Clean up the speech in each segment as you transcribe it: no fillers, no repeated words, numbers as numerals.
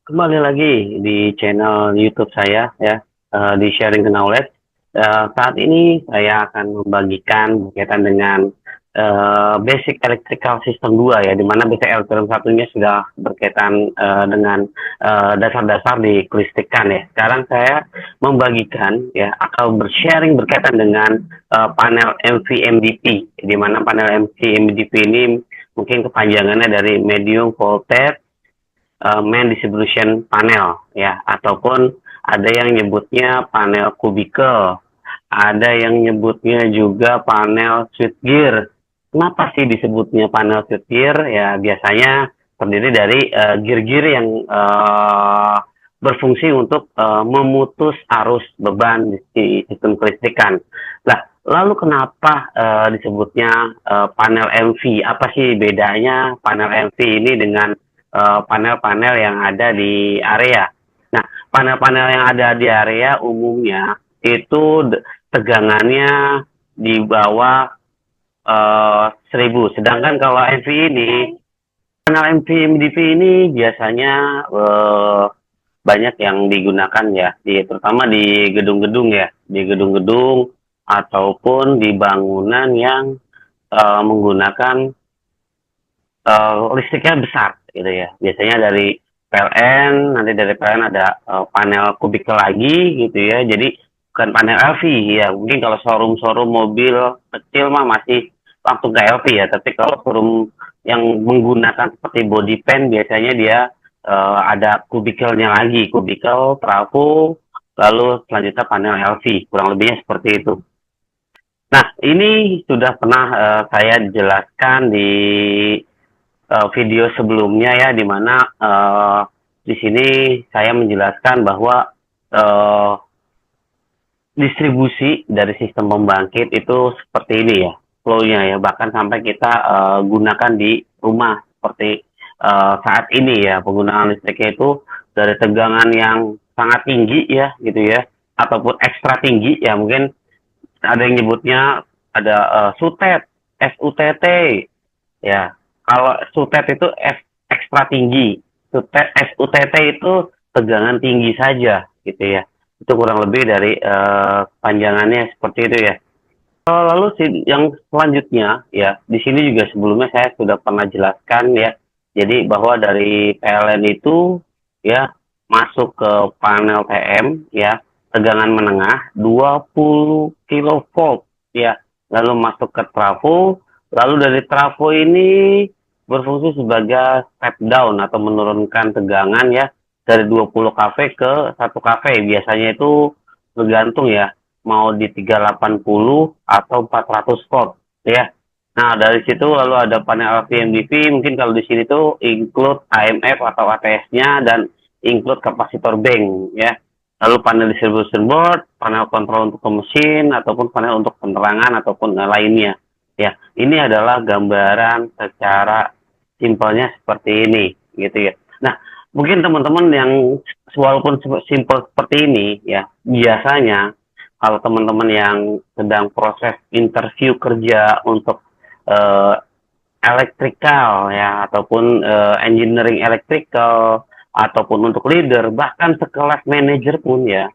Kembali lagi di channel YouTube saya ya, di Sharing Knowledge. Saat ini saya akan membagikan berkaitan dengan Basic Electrical System 2 ya, di mana Basic Electrical satunya sudah berkaitan dengan dasar-dasar di kelistrikan ya. Sekarang saya membagikan ya atau bersharing berkaitan dengan panel MVMDP, di mana panel MVMDP ini mungkin kepanjangannya dari Medium Voltage main distribution panel ya, ataupun ada yang nyebutnya panel kubikel, ada yang nyebutnya juga panel switchgear. Kenapa sih disebutnya panel switchgear? Ya biasanya terdiri dari gear-gear yang berfungsi untuk memutus arus beban di sistem kelistrikan. Nah, lalu kenapa disebutnya panel MV? Apa sih bedanya panel MV ini dengan panel-panel yang ada di area? Nah, panel-panel yang ada di area umumnya itu tegangannya di bawah 1000. Sedangkan kalau MV ini, panel MV MDP ini biasanya banyak yang digunakan ya, terutama di gedung-gedung ya, di gedung-gedung ataupun di bangunan yang menggunakan listriknya besar gitu ya. Biasanya dari PLN, nanti dari PLN ada panel kubikel lagi gitu ya. Jadi bukan panel LV ya. Mungkin kalau showroom-showroom mobil kecil mah masih langsung ke LV ya. Tapi kalau showroom yang menggunakan seperti body pan biasanya dia ada kubikelnya lagi, kubikel, trafo, lalu selanjutnya panel LV. Kurang lebihnya seperti itu. Nah, ini sudah pernah saya jelaskan di video sebelumnya ya, di mana di sini saya menjelaskan bahwa uh, distribusi dari sistem pembangkit itu seperti ini ya, flow-nya ya, bahkan sampai kita gunakan di rumah seperti saat ini ya, penggunaan listriknya itu dari tegangan yang sangat tinggi ya gitu ya, ataupun ekstra tinggi ya, mungkin ada yang nyebutnya ada SUTET, SUTT ya. Kalau SUTET itu ekstra tinggi, SUTT itu tegangan tinggi saja gitu ya. Itu kurang lebih dari panjangannya seperti itu ya. Lalu yang selanjutnya ya, di sini juga sebelumnya saya sudah pernah jelaskan ya. Jadi bahwa dari PLN itu ya masuk ke panel PM ya, tegangan menengah 20 kilovolt ya. Lalu masuk ke trafo, lalu dari trafo ini berfungsi sebagai step down atau menurunkan tegangan ya, dari 20 kV ke 1 kV. Biasanya itu bergantung ya, mau di 380 atau 400 volt ya. Nah, dari situ lalu ada panel LVMDP, mungkin kalau di sini tuh include AMF atau ATS-nya dan include kapasitor bank ya. Lalu panel distribution board, panel kontrol untuk mesin ataupun panel untuk penerangan ataupun lainnya. Ya, ini adalah gambaran secara simpelnya seperti ini gitu ya. Nah, mungkin teman-teman yang walaupun simpel seperti ini ya, biasanya kalau teman-teman yang sedang proses interview kerja untuk uh, elektrikal ya, ataupun engineering electrical, ataupun untuk leader, bahkan sekelas manajer pun ya,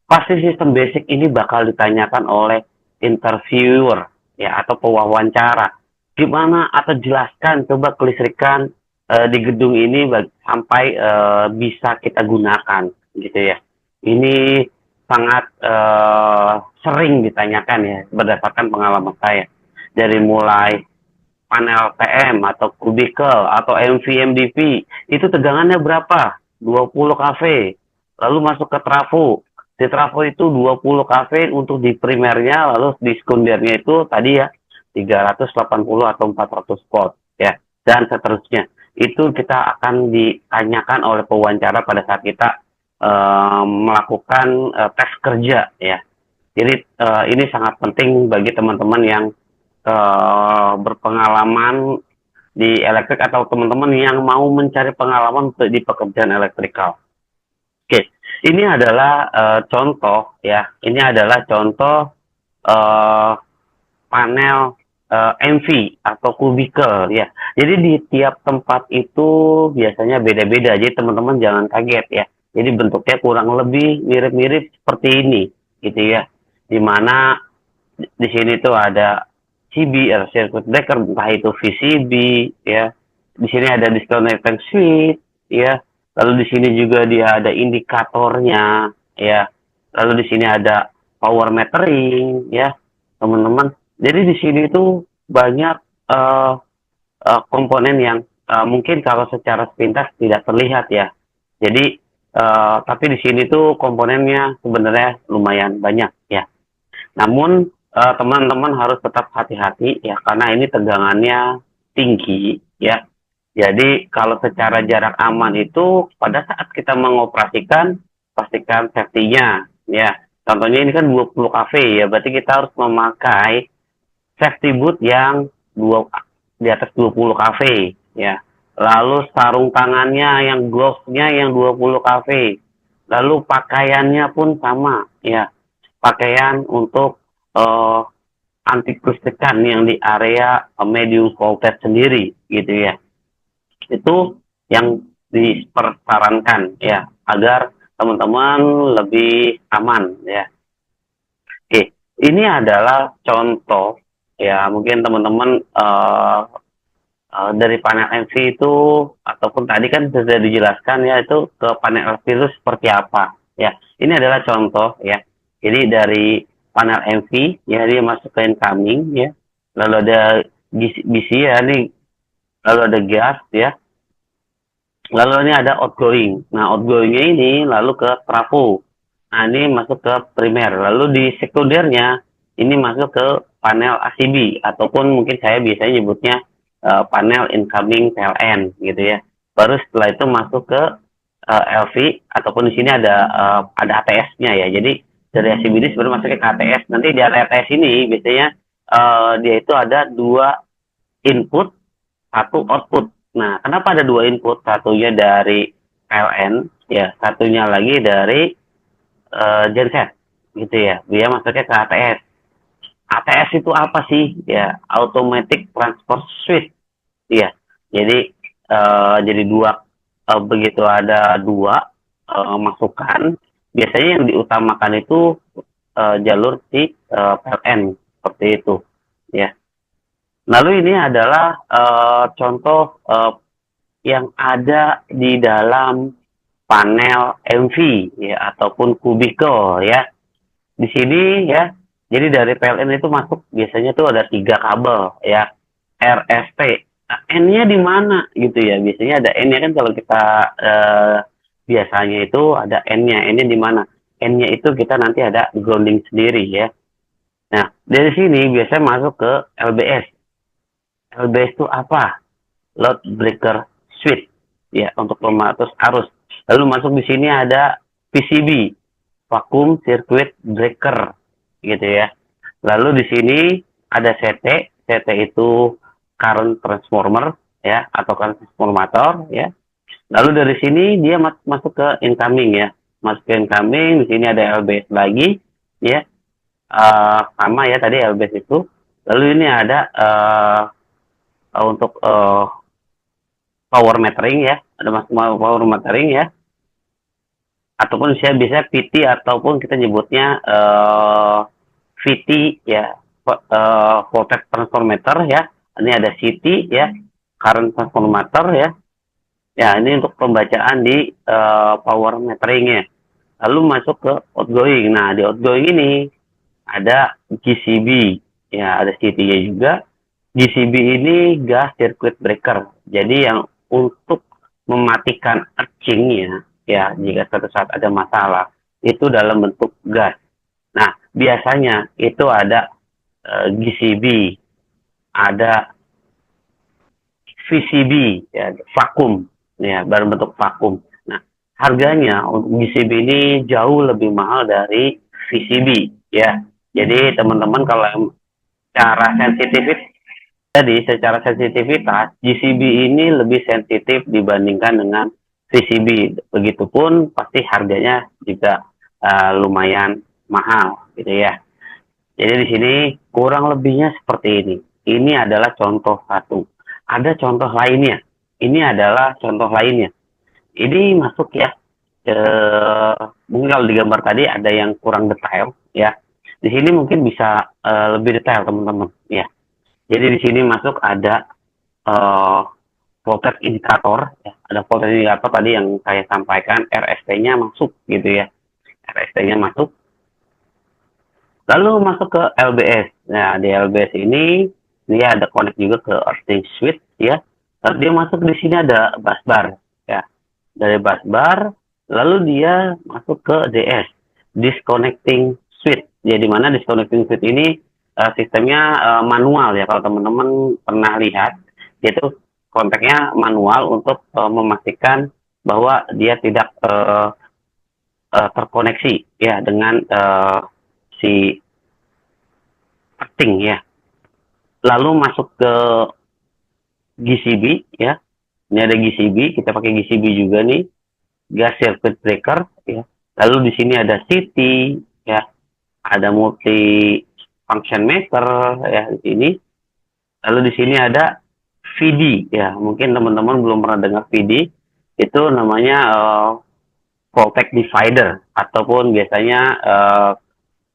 pasti sistem basic ini bakal ditanyakan oleh interviewer ya, atau pewawancara. Gimana atau jelaskan coba kelistrikan di gedung ini sampai bisa kita gunakan gitu ya. Ini sangat sering ditanyakan ya, berdasarkan pengalaman saya. Dari mulai panel PM atau kubikel atau MVMDP, itu tegangannya berapa? 20 kV. Lalu masuk ke trafo. Di trafo itu 20 kV untuk di primernya, lalu di sekundernya itu tadi ya 380 atau 400 volt ya, dan seterusnya. Itu kita akan ditanyakan oleh pewawancara pada saat kita melakukan tes kerja ya. Jadi ini sangat penting bagi teman-teman yang berpengalaman di elektrik atau teman-teman yang mau mencari pengalaman di pekerjaan elektrikal. Oke, ini adalah contoh ya. Ini adalah contoh panel MV atau kubikel ya. Jadi di tiap tempat itu biasanya beda-beda. Jadi teman-teman jangan kaget ya. Jadi bentuknya kurang lebih mirip-mirip seperti ini gitu ya. Di mana di sini tuh ada CB atau circuit breaker, entah itu VCB ya. Di sini ada disconnecting switch ya. Lalu di sini juga dia ada indikatornya ya. Lalu di sini ada power metering ya, teman-teman. Jadi di sini tuh banyak uh, komponen yang mungkin kalau secara sepintas tidak terlihat ya. Jadi tapi di sini tuh komponennya sebenarnya lumayan banyak ya. Namun teman-teman harus tetap hati-hati ya karena ini tegangannya tinggi ya. Jadi kalau secara jarak aman itu pada saat kita mengoperasikan pastikan safety-nya ya. Contohnya ini kan 20 kV ya, berarti kita harus memakai safety boot yang di atas 20 kV ya. Lalu sarung tangannya yang gloves-nya yang 20 kV. Lalu pakaiannya pun sama ya. Pakaian untuk anti kelistrikan yang di area medium voltage sendiri gitu ya. Itu yang dipersarankan ya agar teman-teman lebih aman ya. Oke, ini adalah contoh ya mungkin teman-teman dari panel MV itu ataupun tadi kan sudah dijelaskan ya itu ke panel LV itu seperti apa ya. Ini adalah contoh ya. Jadi dari panel MV ya dia masuk ke incoming ya. Lalu ada BC ya nih. Lalu ada gas ya. Lalu ini ada outgoing. Nah, outgoingnya ini lalu ke trafo. Nah, ini masuk ke primer. Lalu di sekundernya ini masuk ke panel ACB ataupun mungkin saya biasanya nyebutnya panel incoming PLN gitu ya. Baru setelah itu masuk ke LV ataupun di sini ada ATS-nya ya. Jadi dari ACB ini sebenarnya masuknya ke ATS. Nanti di ATS ini biasanya dia itu ada 2 input, 1 output. Nah, kenapa ada 2 input? Satunya dari PLN, ya, satunya lagi dari genset, gitu ya. Dia masuknya ke ATS. ATS itu apa sih? Ya, Automatic Transfer Switch, ya. Jadi jadi begitu ada 2 masukan. Biasanya yang diutamakan itu jalur si PLN seperti itu, ya. Lalu ini adalah contoh yang ada di dalam panel MV ya ataupun kubikel ya. Di sini ya. Jadi dari PLN itu masuk biasanya tuh ada 3 kabel ya. RST. Nah, N-nya di mana gitu ya? Biasanya ada N-nya kan kalau kita biasanya itu ada N-nya. N-nya di mana? N-nya itu kita nanti ada grounding sendiri ya. Nah, dari sini biasanya masuk ke LBS. LBS itu apa? Load breaker switch ya untuk pematus arus. Lalu masuk di sini ada PCB, vacuum circuit breaker gitu ya. Lalu di sini ada CT, CT itu current transformer ya atau current transformator ya. Lalu dari sini dia masuk ke incoming ya. Masuk ke incoming, di sini ada LBS lagi ya. Sama ya tadi LBS itu. Lalu ini ada untuk power metering ya, ada masuk power metering ya, ataupun saya bisa PT ataupun kita nyebutnya VT ya, voltage transformator ya. Ini ada CT ya, current transformator ya. Ya ini untuk pembacaan di power meteringnya. Lalu masuk ke outgoing. Nah di outgoing ini ada GCB ya, ada CT-nya juga. GCB ini gas circuit breaker. Jadi yang untuk mematikan arcingnya, ya jika suatu saat ada masalah, itu dalam bentuk gas. Nah, biasanya itu ada GCB, ada VCB, ya, vakum, ya, dalam bentuk vakum. Nah, harganya untuk GCB ini jauh lebih mahal dari VCB, ya. Jadi teman-teman kalau cara secara sensitivitas, GCB ini lebih sensitif dibandingkan dengan VCB. Begitupun pasti harganya juga lumayan mahal, gitu ya. Jadi di sini kurang lebihnya seperti ini. Ini adalah contoh satu. Ada contoh lainnya. Ini adalah contoh lainnya. Ini masuk ya. Mungkin kalau di gambar tadi ada yang kurang detail ya. Di sini mungkin bisa lebih detail teman-teman ya. Jadi di sini masuk ada eh, voltage indikator ya. Ada voltage indikator tadi yang saya sampaikan, RST-nya masuk gitu ya. RST-nya masuk. Lalu masuk ke LBS. Nah, di LBS ini dia ada connect juga ke earthing switch ya. Lalu dia masuk di sini ada busbar ya. Dari busbar lalu dia masuk ke DS, disconnecting switch. Jadi mana disconnecting switch ini sistemnya manual ya. Kalau teman-teman pernah lihat, itu kontaknya manual untuk memastikan bahwa dia tidak terkoneksi ya dengan si earthing ya. Lalu masuk ke GCB ya. Ini ada GCB, kita pakai GCB juga nih, gas circuit breaker ya. Lalu di sini ada CT ya, ada multi function meter ya di sini. Lalu di sini ada VD ya, mungkin teman-teman belum pernah dengar VD, itu namanya voltage divider ataupun biasanya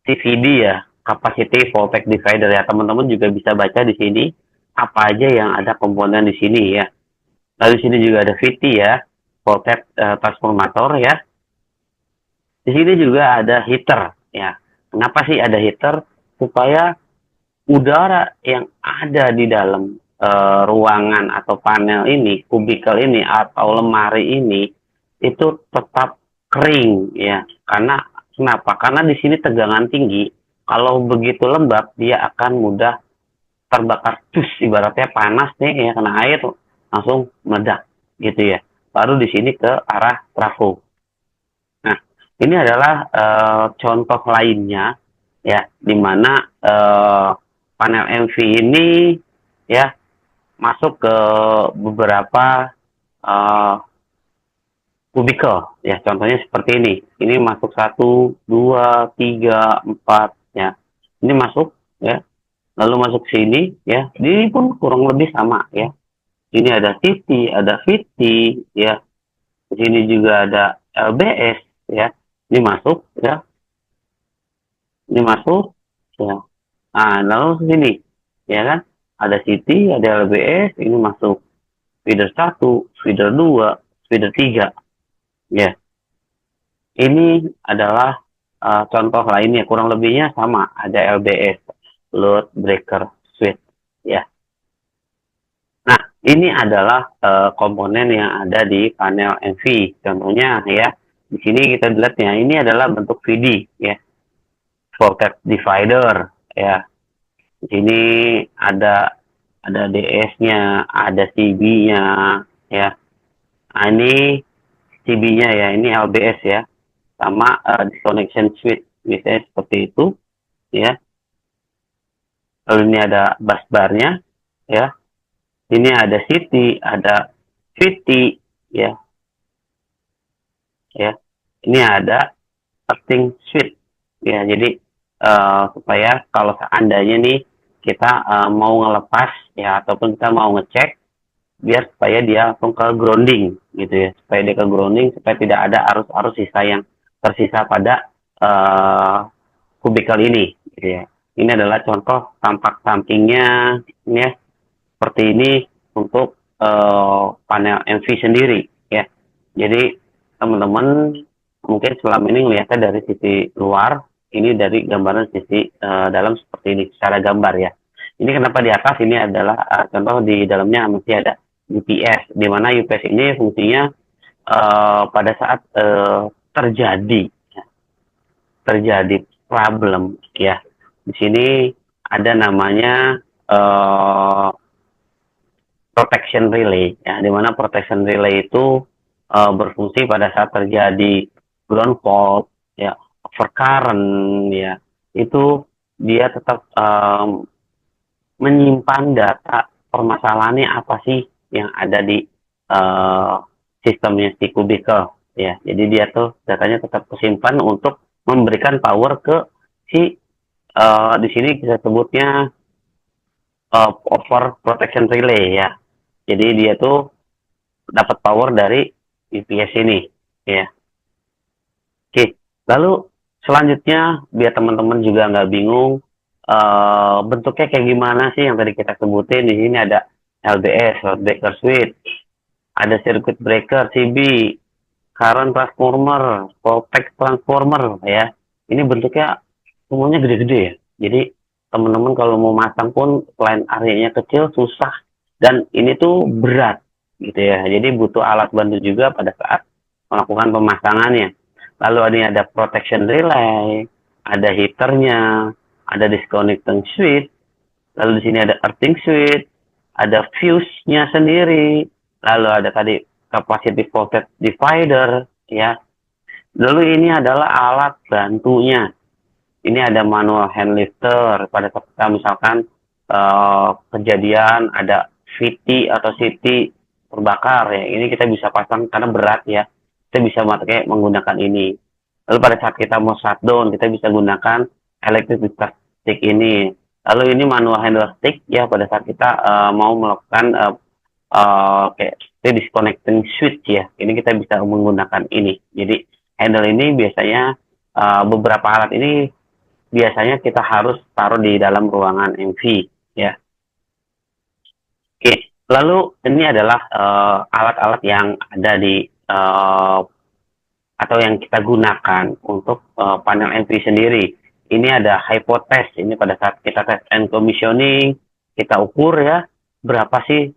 CVD ya, capacity voltage divider ya. Teman-teman juga bisa baca di sini apa aja yang ada komponen di sini ya. Lalu di sini juga ada VT ya, voltage transformator ya. Di sini juga ada heater ya. Kenapa sih ada heater? Supaya udara yang ada di dalam ruangan atau panel ini, kubikel ini atau lemari ini itu tetap kering ya. Karena kenapa? Karena di sini tegangan tinggi. Kalau begitu lembab dia akan mudah terbakar, ibaratnya panas nih ya, kena air langsung meledak gitu ya. Baru di sini ke arah trafo. Nah, ini adalah contoh lainnya ya, di mana panel MV ini ya masuk ke beberapa kubikel ya. Contohnya seperti ini. Ini masuk 1, 2, 3, 4 ya. Ini masuk ya. Lalu masuk sini ya. Ini pun kurang lebih sama ya. Ini ada CT, ada VT ya. Di sini juga ada LBS ya. Ini masuk ya. Ini masuk ya. Nah, lalu sini ya kan. Ada CT, ada LBS, ini masuk feeder 1, feeder 2, feeder 3 ya. Ini adalah contoh lainnya, kurang lebihnya sama, ada LBS, load breaker switch ya. Nah, ini adalah komponen yang ada di panel MV. Contohnya ya, di sini kita lihat ya, ini adalah bentuk VD ya, voltage divider ya. Di sini ada DS-nya, ada CB-nya ya. Nah, ini CB-nya ya, ini LBS ya. Sama disconnection switch biasanya seperti itu ya. Lalu ini ada bus bar-nya ya. Ini ada CT, ada VT ya. Ya. Ini ada earthing switch ya. Jadi supaya kalau seandainya nih kita mau ngelepas ya ataupun kita mau ngecek biar supaya dia langsung ke grounding gitu ya, supaya dia ke grounding supaya tidak ada arus-arus sisa yang tersisa pada kubikel ini gitu ya. Ini adalah contoh tampak sampingnya ya, seperti ini untuk panel MV sendiri ya. Jadi teman-teman mungkin selama ini melihatnya dari sisi luar, ini dari gambaran sisi dalam seperti ini secara gambar ya. Ini kenapa di atas ini adalah contoh di dalamnya masih ada UPS, di mana UPS ini fungsinya pada saat terjadi problem ya. Di sini ada namanya protection relay ya, di mana protection relay itu berfungsi pada saat terjadi ground fault ya, overcurrent ya, itu dia tetap menyimpan data permasalahannya apa sih yang ada di sistemnya si kubikel ya. Jadi dia tuh datanya tetap kesimpan untuk memberikan power ke si di sini kita sebutnya over protection relay ya. Jadi dia tuh dapat power dari UPS ini ya. Oke, lalu selanjutnya biar teman-teman juga nggak bingung bentuknya kayak gimana sih yang tadi kita sebutin. Di sini ada LBS, load breaker switch, ada circuit breaker CB, current transformer, voltage transformer ya. Ini bentuknya semuanya gede-gede ya. Jadi teman-teman kalau mau masang pun selain areanya kecil susah dan ini tuh berat gitu ya. Jadi butuh alat bantu juga pada saat melakukan pemasangannya. Lalu ini ada protection relay, ada heaternya, ada disconnecting switch, lalu di sini ada earthing switch, ada fuse-nya sendiri, lalu ada tadi capacity voltage divider ya. Lalu ini adalah alat bantunya. Ini ada manual hand lifter pada saat kita misalkan kejadian ada VT atau CT terbakar ya. Ini kita bisa pasang karena berat ya. Kita bisa pakai menggunakan ini. Lalu pada saat kita mau shutdown kita bisa gunakan electric stick ini. Lalu ini manual handle stick ya pada saat kita mau melakukan kayak disconnecting switch ya. Ini kita bisa menggunakan ini. Jadi handle ini biasanya beberapa alat ini biasanya kita harus taruh di dalam ruangan MV ya. Oke, lalu ini adalah alat-alat yang ada di atau yang kita gunakan untuk panel MV sendiri. Ini ada hypotest. Ini pada saat kita test and commissioning kita ukur ya berapa sih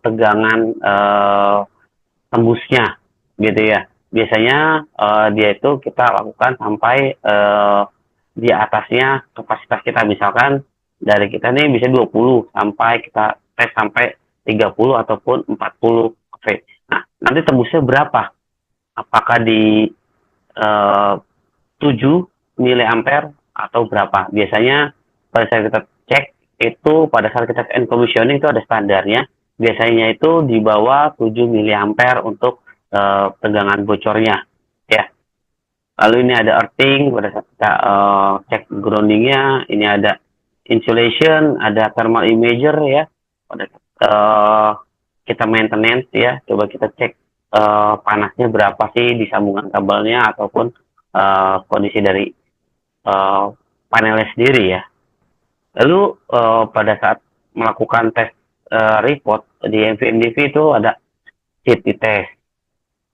tegangan tembusnya gitu ya. Biasanya dia itu kita lakukan sampai di atasnya kapasitas kita, misalkan dari kita nih bisa 20 sampai kita tes sampai 30 ataupun 40 V. Nah, nanti tembusnya berapa? Apakah di 7 miliampere atau berapa? Biasanya pada saat kita cek itu pada saat kita end commissioning itu ada standarnya. Biasanya itu di bawah 7 miliampere untuk tegangan bocornya ya. Lalu ini ada earthing pada saat kita cek groundingnya. Ini ada insulation, ada thermal imager ya. Pada kita maintenance ya, coba kita cek panasnya berapa sih di sambungan kabelnya ataupun kondisi dari panelnya sendiri ya. Lalu pada saat melakukan tes report di MV-MDV itu ada CT test,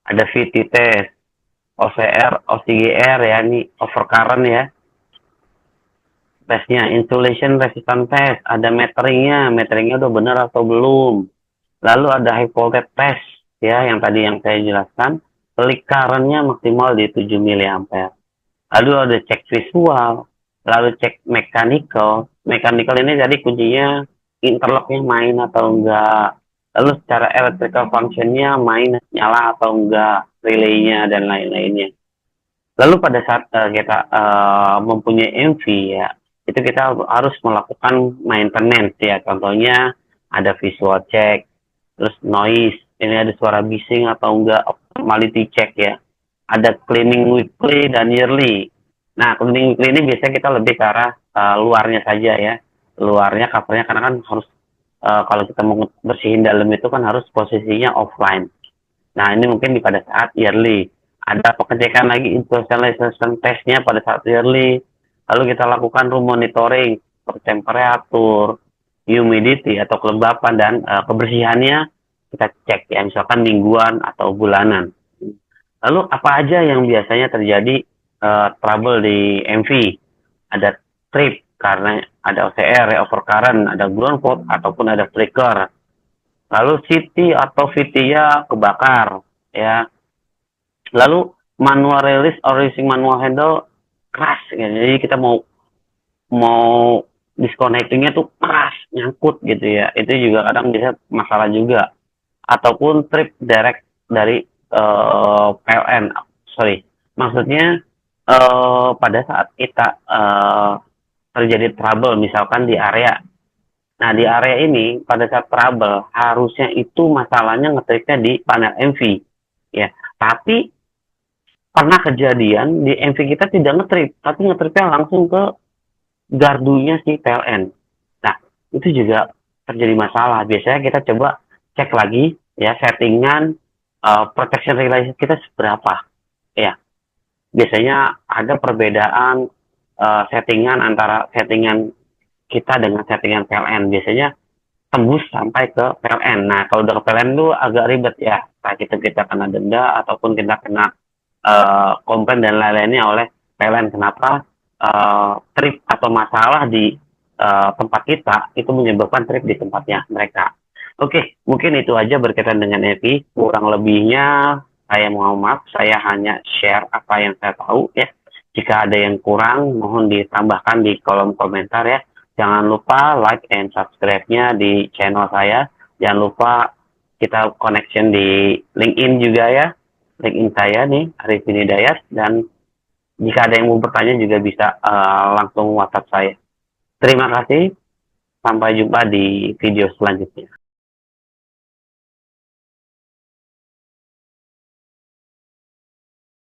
ada VT test, OCR, OCGR ya, ini overcurrent ya. Tesnya insulation resistance test, ada meteringnya udah benar atau belum. Lalu ada high voltage test ya, yang tadi yang saya jelaskan, peak current-nya maksimal di 7 miliampere. Lalu ada cek visual, lalu cek mechanical. Mechanical ini jadi kuncinya interlocknya main atau enggak. Lalu secara electrical functionnya main, nyala atau enggak, relaynya dan lain-lainnya. Lalu pada saat kita mempunyai MV ya, itu kita harus melakukan maintenance ya. Contohnya ada visual check, terus noise, ini ada suara bising atau enggak, optimality check ya. Ada cleaning weekly dan yearly. Nah, cleaning weekly ini biasanya kita lebih ke arah luarnya saja ya. Luarnya covernya karena kan harus kalau kita mau bersihin dalam itu kan harus posisinya offline. Nah, ini mungkin pada saat yearly. Ada pengecekan lagi installation testnya pada saat yearly. Lalu kita lakukan room monitoring, temperatur, humidity atau kelembapan dan kebersihannya kita cek ya, misalkan mingguan atau bulanan. Lalu apa aja yang biasanya terjadi trouble di MV? Ada trip karena ada OCR, ya, overcurrent, ada ground fault ataupun ada flicker. Lalu CT atau VT-nya kebakar ya. Lalu manual release or releasing manual handle keras ya. Jadi kita mau disconnectingnya tuh keras, nyangkut gitu ya. Itu juga kadang bisa masalah juga. Ataupun trip direct dari PLN. Sorry, maksudnya pada saat kita terjadi trouble misalkan di area. Nah, di area ini pada saat trouble harusnya itu masalahnya ngetripnya di panel MV ya. Tapi pernah kejadian di MV kita tidak ngetrip, tapi ngetripnya langsung ke gardunya si PLN. Nah, itu juga terjadi masalah. Biasanya kita coba cek lagi ya settingan protection relay kita seberapa ya. Biasanya ada perbedaan settingan antara settingan kita dengan settingan PLN. Biasanya tembus sampai ke PLN. Nah, kalau udah ke PLN itu agak ribet ya. Nah, kita kena denda ataupun kita kena komplain dan lain-lainnya oleh PLN. Kenapa trip atau masalah di tempat kita itu menyebabkan trip di tempatnya mereka. Oke, mungkin itu aja berkaitan dengan EPI. Kurang lebihnya saya mohon maaf, saya hanya share apa yang saya tahu ya. Jika ada yang kurang, mohon ditambahkan di kolom komentar ya. Jangan lupa like and subscribe-nya di channel saya. Jangan lupa kita connection di LinkedIn juga ya. LinkedIn saya nih, Arifin Hidayat. Dan jika ada yang mau bertanya juga bisa langsung WhatsApp saya. Terima kasih. Sampai jumpa di video selanjutnya.